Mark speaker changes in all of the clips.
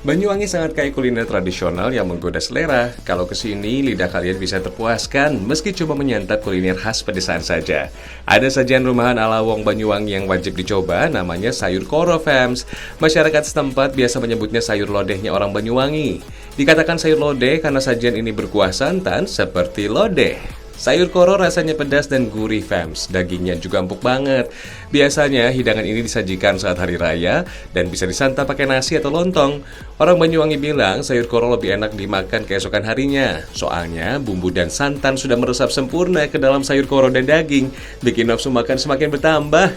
Speaker 1: Banyuwangi sangat kaya kuliner tradisional yang menggoda selera. Kalau kesini, lidah kalian bisa terpuaskan meski coba menyantap kuliner khas pedesaan saja. Ada sajian rumahan ala Wong Banyuwangi yang wajib dicoba, namanya sayur koro, fams. Masyarakat setempat biasa menyebutnya sayur lodehnya orang Banyuwangi. Dikatakan sayur lodeh karena sajian ini berkuah santan seperti lodeh. Sayur koro rasanya pedas dan gurih, fams. Dagingnya juga empuk banget. Biasanya hidangan ini disajikan saat hari raya dan bisa disantap pakai nasi atau lontong. Orang Banyuwangi bilang sayur koro lebih enak dimakan keesokan harinya. Soalnya bumbu dan santan sudah meresap sempurna ke dalam sayur koro dan daging, bikin nafsu makan semakin bertambah.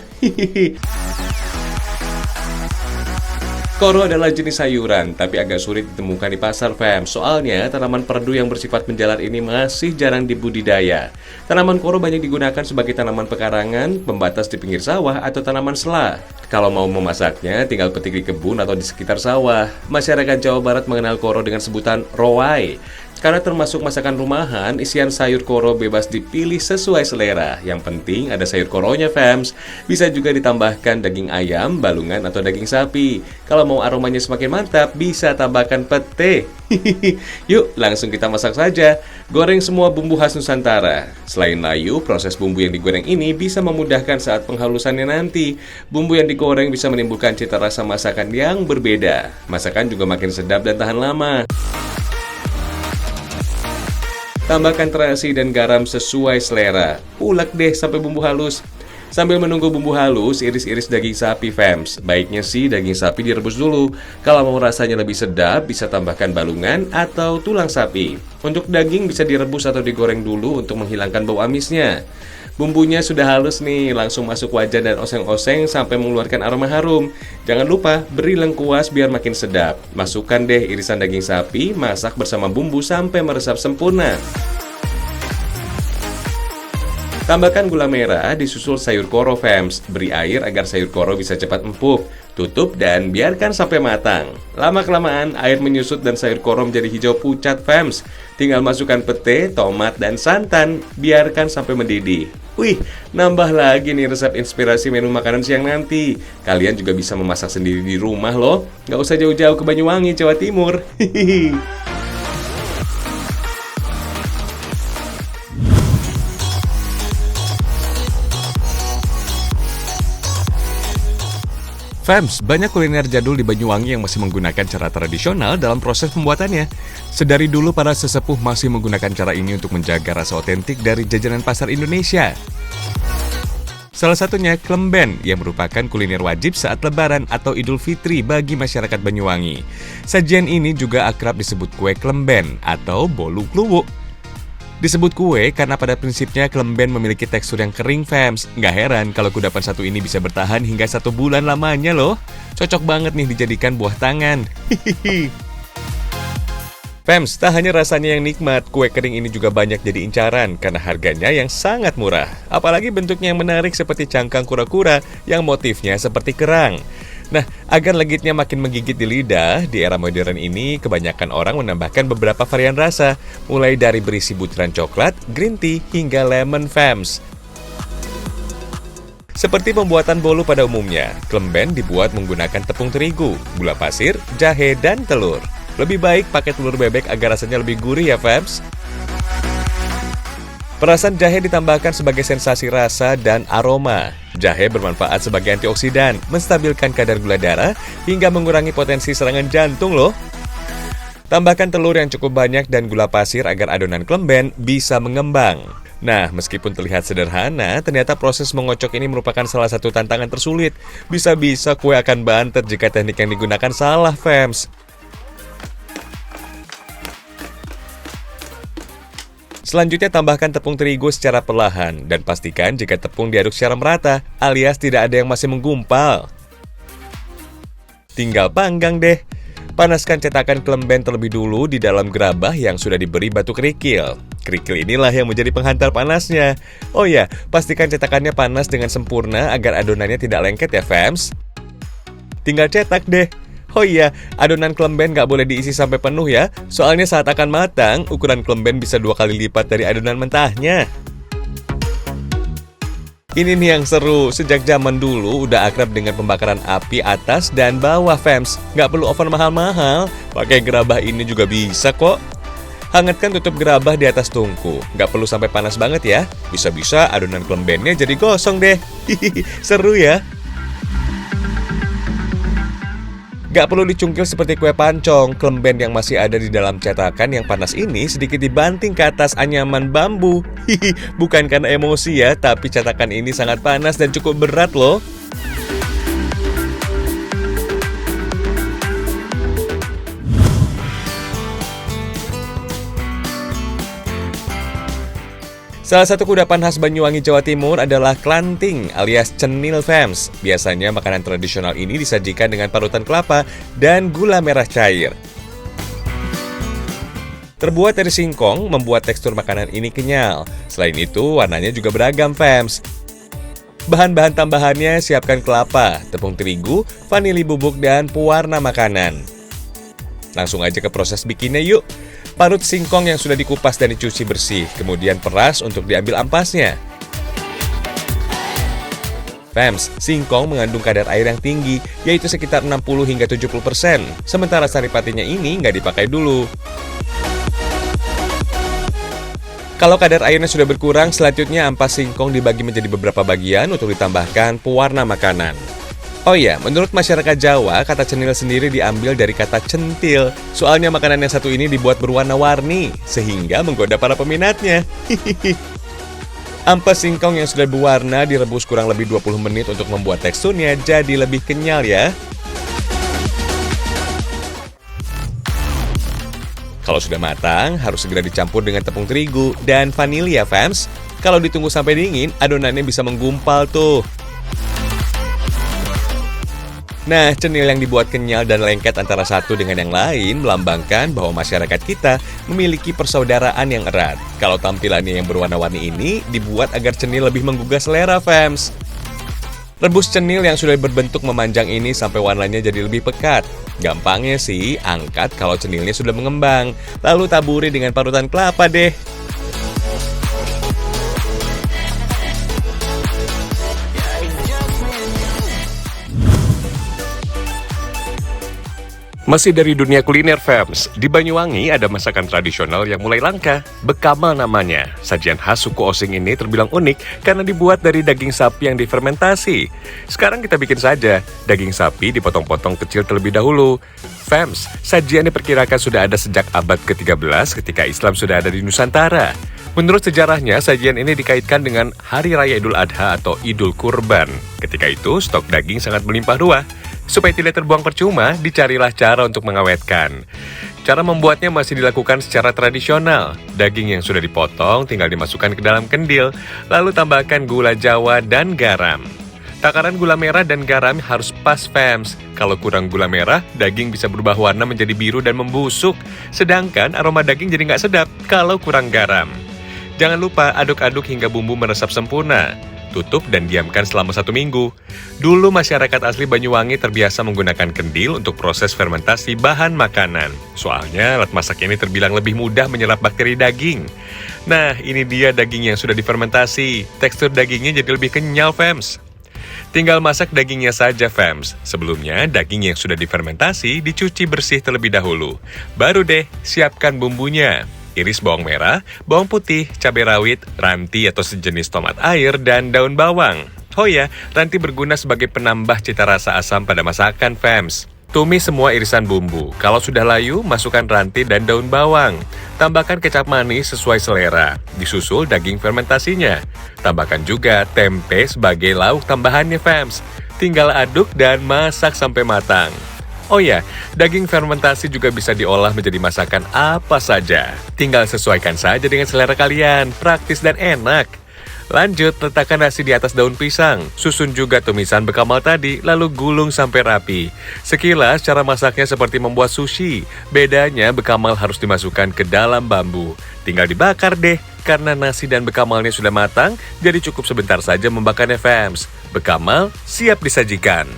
Speaker 1: Koro adalah jenis sayuran, tapi agak sulit ditemukan di pasar, fam. Soalnya, tanaman perdu yang bersifat menjalar ini masih jarang dibudidaya. Tanaman koro banyak digunakan sebagai tanaman pekarangan, pembatas di pinggir sawah, atau tanaman sela. Kalau mau memasaknya, tinggal petik di kebun atau di sekitar sawah. Masyarakat Jawa Barat mengenal koro dengan sebutan rowai. Karena termasuk masakan rumahan, isian sayur koro bebas dipilih sesuai selera. Yang penting ada sayur koronya, fams. Bisa juga ditambahkan daging ayam, balungan, atau daging sapi. Kalau mau aromanya semakin mantap, bisa tambahkan pete. Yuk, langsung kita masak saja. Goreng semua bumbu khas Nusantara. Selain layu, proses bumbu yang digoreng ini bisa memudahkan saat penghalusannya nanti. Bumbu yang digoreng bisa menimbulkan cita rasa masakan yang berbeda. Masakan juga makin sedap dan tahan lama. Tambahkan terasi dan garam sesuai selera. Ulek deh sampai bumbu halus. Sambil menunggu bumbu halus, iris-iris daging sapi, fams. Baiknya sih daging sapi direbus dulu. Kalau mau rasanya lebih sedap, bisa tambahkan balungan atau tulang sapi. Untuk daging bisa direbus atau digoreng dulu untuk menghilangkan bau amisnya. Bumbunya sudah halus nih, langsung masuk wajan dan oseng-oseng sampai mengeluarkan aroma harum. Jangan lupa beri lengkuas biar makin sedap. Masukkan deh irisan daging sapi, masak bersama bumbu sampai meresap sempurna. Tambahkan gula merah, disusul sayur koro, fams. Beri air agar sayur koro bisa cepat empuk. Tutup dan biarkan sampai matang. Lama-kelamaan air menyusut dan sayur koro menjadi hijau pucat, fams. Tinggal masukkan pete, tomat, dan santan. Biarkan sampai mendidih. Wih, nambah lagi nih resep inspirasi menu makanan siang nanti. Kalian juga bisa memasak sendiri di rumah loh. Nggak usah jauh-jauh ke Banyuwangi, Jawa Timur. Hihihi.
Speaker 2: Fams, banyak kuliner jadul di Banyuwangi yang masih menggunakan cara tradisional dalam proses pembuatannya. Sedari dulu para sesepuh masih menggunakan cara ini untuk menjaga rasa otentik dari jajanan pasar Indonesia. Salah satunya klemben yang merupakan kuliner wajib saat Lebaran atau Idul Fitri bagi masyarakat Banyuwangi. Sajian ini juga akrab disebut kue klemben atau bolu kluwuk. Disebut kue karena pada prinsipnya klemben memiliki tekstur yang kering, fams. Nggak heran kalau kudapan satu ini bisa bertahan hingga 1 bulan lamanya loh. Cocok banget nih dijadikan buah tangan. Fams, tak hanya rasanya yang nikmat, kue kering ini juga banyak jadi incaran karena harganya yang sangat murah. Apalagi bentuknya yang menarik seperti cangkang kura-kura yang motifnya seperti kerang. Nah, agar legitnya makin menggigit di lidah, di era modern ini kebanyakan orang menambahkan beberapa varian rasa, mulai dari berisi butiran coklat, green tea, hingga lemon, fams. Seperti pembuatan bolu pada umumnya, klemben dibuat menggunakan tepung terigu, gula pasir, jahe, dan telur. Lebih baik pakai telur bebek agar rasanya lebih gurih ya, fams. Perasan jahe ditambahkan sebagai sensasi rasa dan aroma. Jahe bermanfaat sebagai antioksidan, menstabilkan kadar gula darah, hingga mengurangi potensi serangan jantung loh. Tambahkan telur yang cukup banyak dan gula pasir agar adonan klemben bisa mengembang. Nah, meskipun terlihat sederhana, ternyata proses mengocok ini merupakan salah satu tantangan tersulit. Bisa-bisa kue akan bantet jika teknik yang digunakan salah, fams. Selanjutnya tambahkan tepung terigu secara perlahan dan pastikan jika tepung diaduk secara merata alias tidak ada yang masih menggumpal. Tinggal panggang deh. Panaskan cetakan klemben terlebih dulu di dalam gerabah yang sudah diberi batu kerikil. Kerikil inilah yang menjadi penghantar panasnya. Oh ya, pastikan cetakannya panas dengan sempurna agar adonannya tidak lengket ya, fams. Tinggal cetak deh. Oh iya, adonan klemben nggak boleh diisi sampai penuh ya, soalnya saat akan matang, ukuran klemben bisa 2 kali lipat dari adonan mentahnya. Ini nih yang seru, sejak zaman dulu udah akrab dengan pembakaran api atas dan bawah fams. Nggak perlu oven mahal-mahal, pakai gerabah ini juga bisa kok. Hangatkan tutup gerabah di atas tungku, nggak perlu sampai panas banget ya. Bisa-bisa adonan kelembennya jadi gosong deh. Hihihi, seru ya. Gak perlu dicungkil seperti kue pancong, kelemben yang masih ada di dalam cetakan yang panas ini sedikit dibanting ke atas anyaman bambu. Hihi, bukan karena emosi ya, tapi cetakan ini sangat panas dan cukup berat loh. Salah satu kudapan khas Banyuwangi, Jawa Timur adalah klanting alias cenil fams. Biasanya makanan tradisional ini disajikan dengan parutan kelapa dan gula merah cair. Terbuat dari singkong, membuat tekstur makanan ini kenyal. Selain itu, warnanya juga beragam fams. Bahan-bahan tambahannya siapkan kelapa, tepung terigu, vanili bubuk, dan pewarna makanan. Langsung aja ke proses bikinnya yuk. Parut singkong yang sudah dikupas dan dicuci bersih, kemudian peras untuk diambil ampasnya. Fams, singkong mengandung kadar air yang tinggi, yaitu sekitar 60 hingga 70%, sementara saripatinya ini nggak dipakai dulu. Kalau kadar airnya sudah berkurang, selanjutnya ampas singkong dibagi menjadi beberapa bagian untuk ditambahkan pewarna makanan. Oh iya, menurut masyarakat Jawa, kata cenil sendiri diambil dari kata centil. Soalnya makanan yang satu ini dibuat berwarna-warni, sehingga menggoda para peminatnya. Ampas singkong yang sudah berwarna direbus kurang lebih 20 menit untuk membuat teksturnya jadi lebih kenyal ya. Kalau sudah matang, harus segera dicampur dengan tepung terigu dan vanili ya fams. Kalau ditunggu sampai dingin, adonannya bisa menggumpal tuh. Nah, cenil yang dibuat kenyal dan lengket antara satu dengan yang lain melambangkan bahwa masyarakat kita memiliki persaudaraan yang erat. Kalau tampilannya yang berwarna-warni ini dibuat agar cenil lebih menggugah selera fams. Rebus cenil yang sudah berbentuk memanjang ini sampai warnanya jadi lebih pekat. Gampangnya sih, angkat kalau cenilnya sudah mengembang, lalu taburi dengan parutan kelapa deh.
Speaker 1: Masih dari dunia kuliner fams, di Banyuwangi ada masakan tradisional yang mulai langka, bekamal namanya. Sajian khas suku Osing ini terbilang unik karena dibuat dari daging sapi yang difermentasi. Sekarang kita bikin saja, daging sapi dipotong-potong kecil terlebih dahulu. Fams, sajian diperkirakan sudah ada sejak abad ke-13 ketika Islam sudah ada di Nusantara. Menurut sejarahnya, sajian ini dikaitkan dengan Hari Raya Idul Adha atau Idul Kurban. Ketika itu, stok daging sangat melimpah ruah. Supaya tidak terbuang percuma, dicarilah cara untuk mengawetkan. Cara membuatnya masih dilakukan secara tradisional. Daging yang sudah dipotong tinggal dimasukkan ke dalam kendil, lalu tambahkan gula jawa dan garam. Takaran gula merah dan garam harus pas fams. Kalau kurang gula merah, daging bisa berubah warna menjadi biru dan membusuk. Sedangkan aroma daging jadi nggak sedap kalau kurang garam. Jangan lupa aduk-aduk hingga bumbu meresap sempurna. Tutup dan diamkan selama 1 minggu. Dulu masyarakat asli Banyuwangi terbiasa menggunakan kendil untuk proses fermentasi bahan makanan. Soalnya alat masak ini terbilang lebih mudah menyerap bakteri daging. Nah, ini dia daging yang sudah difermentasi. Tekstur dagingnya jadi lebih kenyal, fams. Tinggal masak dagingnya saja, fams. Sebelumnya, daging yang sudah difermentasi dicuci bersih terlebih dahulu. Baru deh, siapkan bumbunya. Iris bawang merah, bawang putih, cabai rawit, ranti atau sejenis tomat air, dan daun bawang. Oh ya, ranti berguna sebagai penambah cita rasa asam pada masakan, fams. Tumis semua irisan bumbu. Kalau sudah layu, masukkan ranti dan daun bawang. Tambahkan kecap manis sesuai selera. Disusul daging fermentasinya. Tambahkan juga tempe sebagai lauk tambahannya, fams. Tinggal aduk dan masak sampai matang. Oh ya, daging fermentasi juga bisa diolah menjadi masakan apa saja. Tinggal sesuaikan saja dengan selera kalian, praktis dan enak. Lanjut, letakkan nasi di atas daun pisang. Susun juga tumisan bekamal tadi, lalu gulung sampai rapi. Sekilas, cara masaknya seperti membuat sushi. Bedanya, bekamal harus dimasukkan ke dalam bambu. Tinggal dibakar deh, karena nasi dan bekamalnya sudah matang, jadi cukup sebentar saja membakarnya, fams. Bekamal siap disajikan.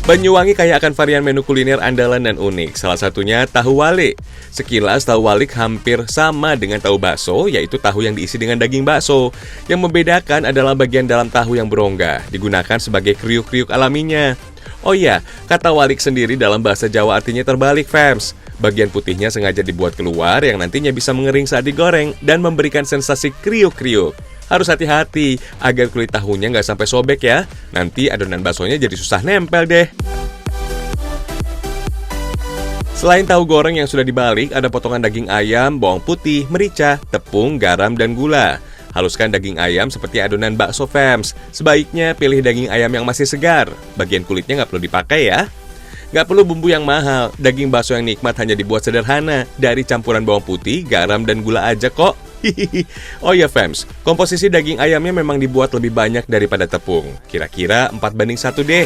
Speaker 1: Banyuwangi kaya akan varian menu kuliner andalan dan unik, salah satunya tahu walik. Sekilas tahu walik hampir sama dengan tahu bakso, yaitu tahu yang diisi dengan daging bakso. Yang membedakan adalah bagian dalam tahu yang berongga, digunakan sebagai kriuk-kriuk alaminya. Oh iya, kata walik sendiri dalam bahasa Jawa artinya terbalik, fams. Bagian putihnya sengaja dibuat keluar yang nantinya bisa mengering saat digoreng dan memberikan sensasi kriuk-kriuk. Harus hati-hati agar kulit tahunya nggak sampai sobek ya. Nanti adonan baksonya jadi susah nempel deh. Selain tahu goreng yang sudah dibalik, ada potongan daging ayam, bawang putih, merica, tepung, garam, dan gula. Haluskan daging ayam seperti adonan bakso, fams. Sebaiknya pilih daging ayam yang masih segar. Bagian kulitnya nggak perlu dipakai ya. Nggak perlu bumbu yang mahal. Daging bakso yang nikmat hanya dibuat sederhana dari campuran bawang putih, garam, dan gula aja kok. Oh ya fams, komposisi daging ayamnya memang dibuat lebih banyak daripada tepung. Kira-kira 4:1 deh.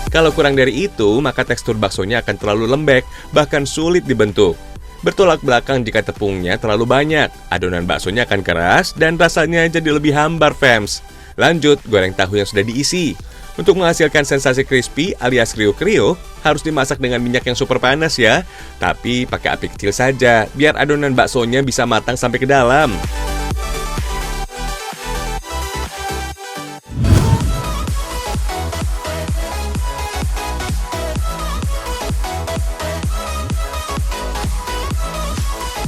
Speaker 1: Kalau kurang dari itu, maka tekstur baksonya akan terlalu lembek, bahkan sulit dibentuk. Bertolak belakang jika tepungnya terlalu banyak, adonan baksonya akan keras dan rasanya jadi lebih hambar, fams. Lanjut, goreng tahu yang sudah diisi. Untuk menghasilkan sensasi crispy alias kriuk-kriuk, harus dimasak dengan minyak yang super panas ya. Tapi pakai api kecil saja, biar adonan baksonya bisa matang sampai ke dalam.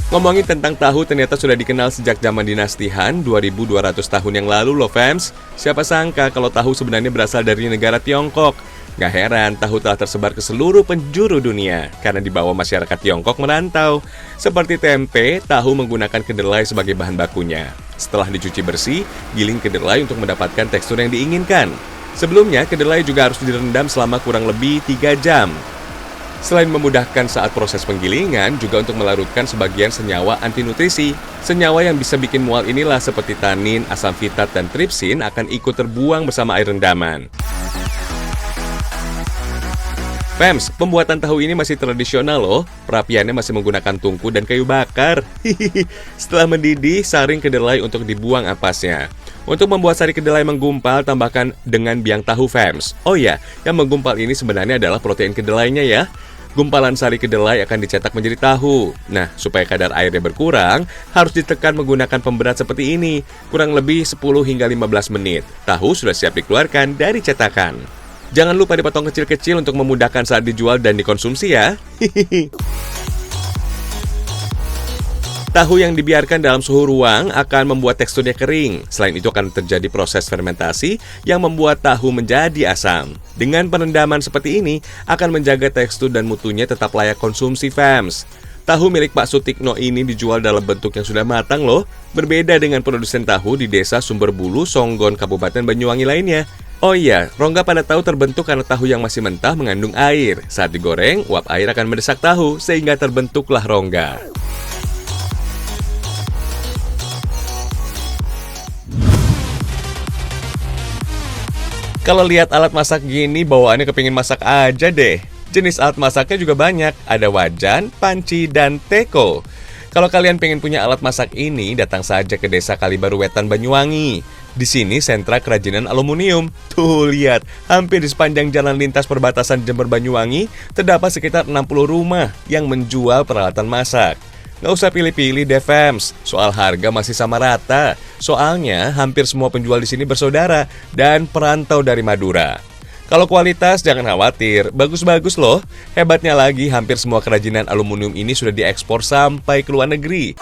Speaker 1: Ngomongin tentang tahu ternyata sudah dikenal sejak zaman dinasti Han 2200 tahun yang lalu loh fams. Siapa sangka kalau tahu sebenarnya berasal dari negara Tiongkok. Gak heran tahu telah tersebar ke seluruh penjuru dunia karena dibawa masyarakat Tiongkok merantau. Seperti tempe, tahu menggunakan kedelai sebagai bahan bakunya. Setelah dicuci bersih, giling kedelai untuk mendapatkan tekstur yang diinginkan. Sebelumnya, kedelai juga harus direndam selama kurang lebih 3 jam. Selain memudahkan saat proses penggilingan, juga untuk melarutkan sebagian senyawa antinutrisi. Senyawa yang bisa bikin mual inilah seperti tanin, asam fitat, dan tripsin akan ikut terbuang bersama air rendaman. Fams, pembuatan tahu ini masih tradisional loh. Perapiannya masih menggunakan tungku dan kayu bakar. Setelah mendidih, saring kedelai untuk dibuang ampasnya. Untuk membuat sari kedelai menggumpal, tambahkan dengan biang tahu, fams. Oh ya, yang menggumpal ini sebenarnya adalah protein kedelainya ya. Gumpalan sari kedelai akan dicetak menjadi tahu. Nah, supaya kadar airnya berkurang, harus ditekan menggunakan pemberat seperti ini. Kurang lebih 10 hingga 15 menit. Tahu sudah siap dikeluarkan dari cetakan. Jangan lupa dipotong kecil-kecil untuk memudahkan saat dijual dan dikonsumsi ya. Tahu yang dibiarkan dalam suhu ruang akan membuat teksturnya kering. Selain itu akan terjadi proses fermentasi yang membuat tahu menjadi asam. Dengan perendaman seperti ini akan menjaga tekstur dan mutunya tetap layak konsumsi, fams. Tahu milik Pak Sutikno ini dijual dalam bentuk yang sudah matang loh. Berbeda dengan produsen tahu di desa Sumberbulu, Songgon, Kabupaten Banyuwangi lainnya. Oh iya, rongga pada tahu terbentuk karena tahu yang masih mentah mengandung air. Saat digoreng, uap air akan mendesak tahu sehingga terbentuklah rongga. Kalau lihat alat masak gini, bawaannya kepingin masak aja deh. Jenis alat masaknya juga banyak, ada wajan, panci, dan teko. Kalau kalian pengen punya alat masak ini, datang saja ke Desa Kalibaru Wetan, Banyuwangi. Di sini sentra kerajinan aluminium. Tuh lihat, hampir di sepanjang jalan lintas perbatasan Jember Banyuwangi, terdapat sekitar 60 rumah yang menjual peralatan masak. Nggak usah pilih-pilih deh, fams. Soal harga masih sama rata. Soalnya hampir semua penjual di sini bersaudara dan perantau dari Madura. Kalau kualitas jangan khawatir, bagus-bagus loh. Hebatnya lagi, hampir semua kerajinan aluminium ini sudah diekspor sampai ke luar negeri.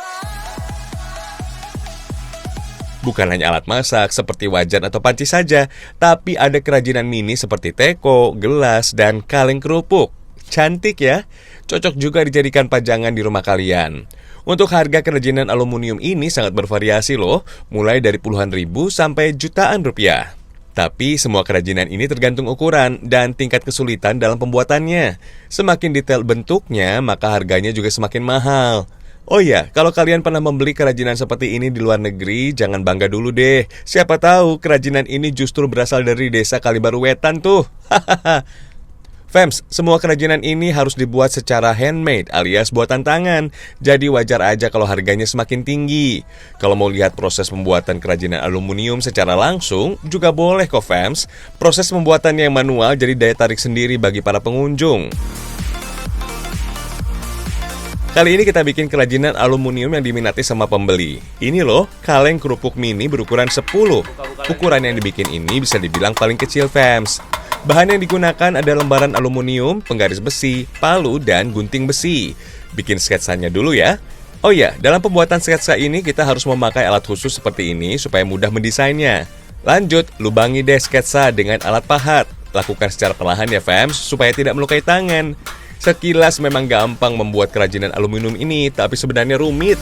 Speaker 1: Bukan hanya alat masak seperti wajan atau panci saja, tapi ada kerajinan mini seperti teko, gelas, dan kaleng kerupuk. Cantik ya? Cocok juga dijadikan pajangan di rumah kalian. Untuk harga kerajinan aluminium ini sangat bervariasi loh, mulai dari puluhan ribu sampai jutaan rupiah. Tapi semua kerajinan ini tergantung ukuran dan tingkat kesulitan dalam pembuatannya. Semakin detail bentuknya, maka harganya juga semakin mahal. Oh ya, kalau kalian pernah membeli kerajinan seperti ini di luar negeri, jangan bangga dulu deh. Siapa tahu kerajinan ini justru berasal dari Desa Kalibaru Wetan tuh.
Speaker 2: Fams, semua kerajinan ini harus dibuat secara handmade alias buatan tangan. Jadi wajar aja kalau harganya semakin tinggi. Kalau mau lihat proses pembuatan kerajinan aluminium secara langsung, juga boleh kok Fams. Proses pembuatannya yang manual jadi daya tarik sendiri bagi para pengunjung. Kali ini kita bikin kerajinan aluminium yang diminati sama pembeli. Ini loh, kaleng kerupuk mini berukuran 10. Ukuran yang dibikin ini bisa dibilang paling kecil, Fams. Bahan yang digunakan ada lembaran aluminium, penggaris besi, palu, dan gunting besi. Bikin sketsanya dulu ya. Oh iya, dalam pembuatan sketsa ini kita harus memakai alat khusus seperti ini supaya mudah mendesainnya. Lanjut, lubangi deh sketsa dengan alat pahat. Lakukan secara perlahan ya, Fams, supaya tidak melukai tangan. Sekilas memang gampang membuat kerajinan aluminium ini, tapi sebenarnya rumit.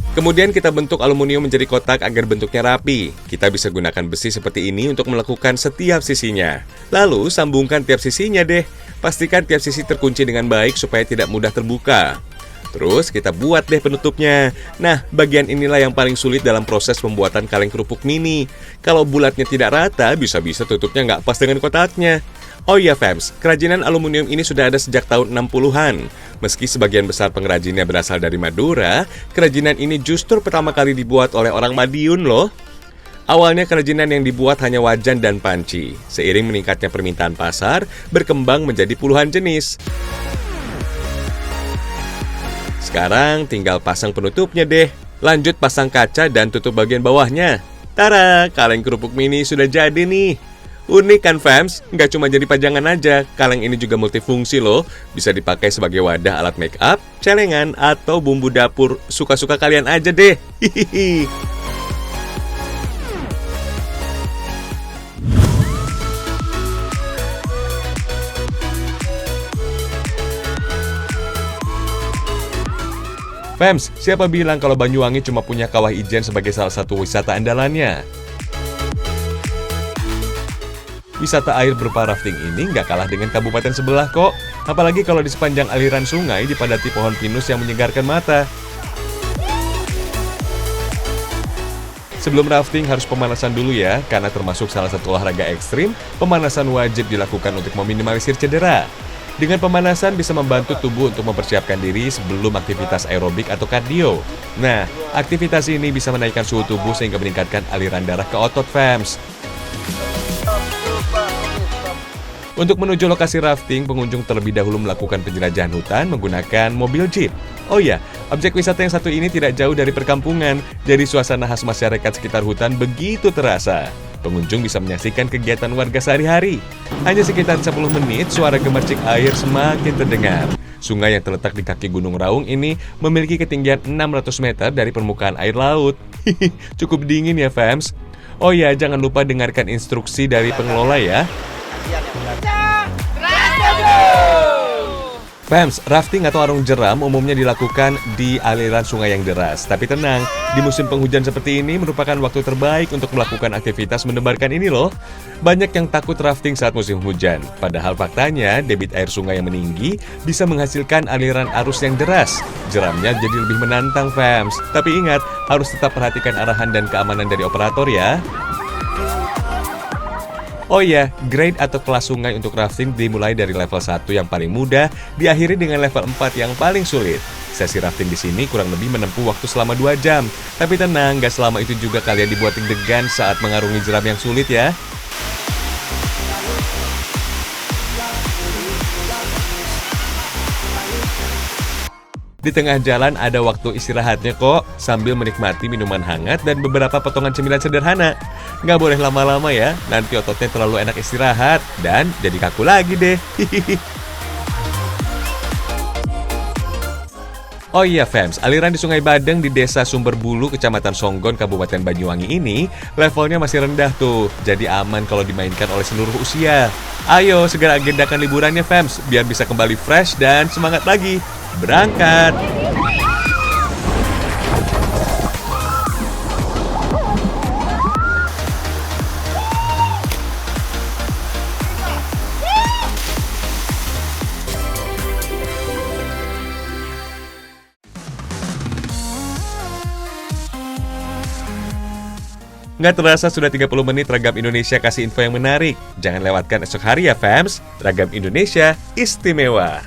Speaker 2: Kemudian kita bentuk aluminium menjadi kotak agar bentuknya rapi. Kita bisa gunakan besi seperti ini untuk melakukan setiap sisinya. Lalu sambungkan tiap sisinya deh. Pastikan tiap sisi terkunci dengan baik supaya tidak mudah terbuka. Terus kita buat deh penutupnya. Nah, bagian inilah yang paling sulit dalam proses pembuatan kaleng kerupuk mini. Kalau bulatnya tidak rata, bisa-bisa tutupnya nggak pas dengan kotaknya. Oh iya Fams, kerajinan aluminium ini sudah ada sejak tahun 60-an. Meski sebagian besar pengrajinnya berasal dari Madura, kerajinan ini justru pertama kali dibuat oleh orang Madiun loh. Awalnya kerajinan yang dibuat hanya wajan dan panci. Seiring meningkatnya permintaan pasar, berkembang menjadi puluhan jenis. Sekarang tinggal pasang penutupnya deh. Lanjut pasang kaca dan tutup bagian bawahnya. Tara, kaleng kerupuk mini sudah jadi nih. Unik kan Fams? Nggak cuma jadi pajangan aja, kaleng ini juga multifungsi loh. Bisa dipakai sebagai wadah alat make up, celengan, atau bumbu dapur. Suka-suka kalian aja deh. Hihihi. Fams, siapa bilang kalau Banyuwangi cuma punya Kawah Ijen sebagai salah satu wisata andalannya? Wisata air berupa rafting ini nggak kalah dengan kabupaten sebelah kok. Apalagi kalau di sepanjang aliran sungai dipadati pohon pinus yang menyegarkan mata. Sebelum rafting harus pemanasan dulu ya, karena termasuk salah satu olahraga ekstrim, pemanasan wajib dilakukan untuk meminimalisir cedera. Dengan pemanasan bisa membantu tubuh untuk mempersiapkan diri sebelum aktivitas aerobik atau kardio. Nah, aktivitas ini bisa menaikkan suhu tubuh sehingga meningkatkan aliran darah ke otot Fams. Untuk menuju lokasi rafting, pengunjung terlebih dahulu melakukan penjelajahan hutan menggunakan mobil jeep. Oh iya, objek wisata yang satu ini tidak jauh dari perkampungan, jadi suasana khas masyarakat sekitar hutan begitu terasa. Pengunjung bisa menyaksikan kegiatan warga sehari-hari. Hanya sekitar 10 menit, suara gemercik air semakin terdengar. Sungai yang terletak di kaki Gunung Raung ini memiliki ketinggian 600 meter dari permukaan air laut. Cukup dingin ya, Fams. Oh ya, jangan lupa dengarkan instruksi dari pengelola ya. Fams, rafting atau arung jeram umumnya dilakukan di aliran sungai yang deras. Tapi tenang, di musim penghujan seperti ini merupakan waktu terbaik untuk melakukan aktivitas mendebarkan ini loh. Banyak yang takut rafting saat musim hujan. Padahal faktanya, debit air sungai yang meninggi bisa menghasilkan aliran arus yang deras. Jeramnya jadi lebih menantang, Fams. Tapi ingat, harus tetap perhatikan arahan dan keamanan dari operator ya. Oh iya, grade atau kelas sungai untuk rafting dimulai dari level 1 yang paling mudah, diakhiri dengan level 4 yang paling sulit. Sesi rafting di sini kurang lebih menempuh waktu selama 2 jam. Tapi tenang, gak selama itu juga kalian dibuat deg-degan saat mengarungi jeram yang sulit ya. Di tengah jalan ada waktu istirahatnya kok, sambil menikmati minuman hangat dan beberapa potongan cemilan sederhana. Nggak boleh lama-lama ya, nanti ototnya terlalu enak istirahat, dan jadi kaku lagi deh. Oh iya Fams, aliran di Sungai Badeng di Desa Sumberbulu, Kecamatan Songgon, Kabupaten Banyuwangi ini levelnya masih rendah tuh, jadi aman kalau dimainkan oleh seluruh usia. Ayo segera agendakan liburannya Fams, biar bisa kembali fresh dan semangat lagi. Berangkat!
Speaker 1: Nggak terasa sudah 30 menit Ragam Indonesia kasih info yang menarik. Jangan lewatkan esok hari ya fams. Ragam Indonesia istimewa.